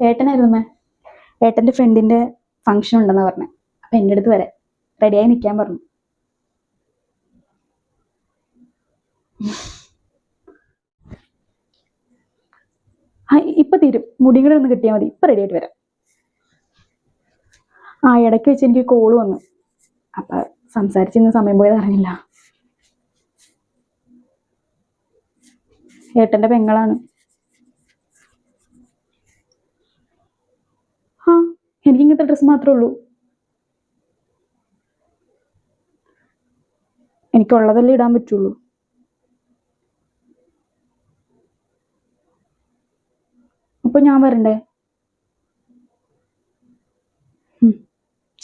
ഏട്ടനായിരുന്നു അമ്മേ. ഏട്ടന്റെ ഫ്രണ്ടിന്റെ ഫംഗ്ഷൻ ഉണ്ടെന്നാ പറഞ്ഞെ. അപ്പൊ എന്റെ അടുത്ത് വരെ റെഡിയായി നിൽക്കാൻ പറഞ്ഞു. ആ ഇപ്പൊ തീരും, മുടിയും കൂടെ ഒന്ന് കിട്ടിയാൽ മതി. ഇപ്പൊ റെഡി ആയിട്ട് വരാം. ആ ഇടയ്ക്ക് വെച്ച് എനിക്ക് കോള് വന്നു, അപ്പൊ സംസാരിച്ചിരുന്ന സമയം പോയത് അറിഞ്ഞില്ല. ഏട്ടന്റെ പെങ്ങളാണ്. ആ എനിക്ക് ഇങ്ങനത്തെ ഡ്രസ്സ് മാത്രമേ ഉള്ളൂ. എനിക്കുള്ളതല്ലേ ഇടാൻ പറ്റുള്ളൂ. അപ്പൊ ഞാൻ വരണ്ടേ?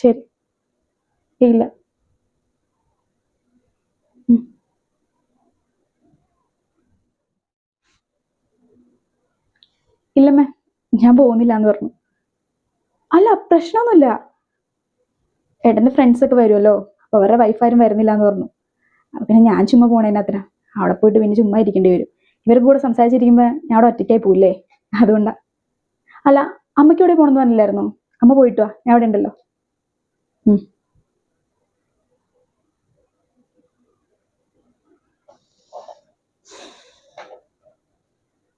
ശരി. ഇല്ല. ഇല്ലമ്മേ, ഞാൻ പോകുന്നില്ല എന്ന് പറഞ്ഞു. അല്ല പ്രശ്നമൊന്നുമില്ല. ഏട്ടന്റെ ഫ്രണ്ട്സ് ഒക്കെ വരുമല്ലോ, അപ്പൊ അവരുടെ വൈഫാരും വരുന്നില്ല എന്ന് പറഞ്ഞു. അപ്പൊ പിന്നെ ഞാൻ ചുമ്മാ പോണേനത്ര അവിടെ പോയിട്ട് പിന്നെ ചുമ്മാ ഇരിക്കേണ്ടി വരും. ഇവർക്ക് കൂടെ സംസാരിച്ചിരിക്കുമ്പോ ഞാൻ അവിടെ ഒറ്റയ്ക്കായി പോയില്ലേ, അതുകൊണ്ടാ. അല്ല, അമ്മയ്ക്ക് എവിടെ പോണെന്ന് പറഞ്ഞില്ലായിരുന്നോ? അമ്മ പോയിട്ട് വാ, ഞാൻ അവിടെ ഉണ്ടല്ലോ.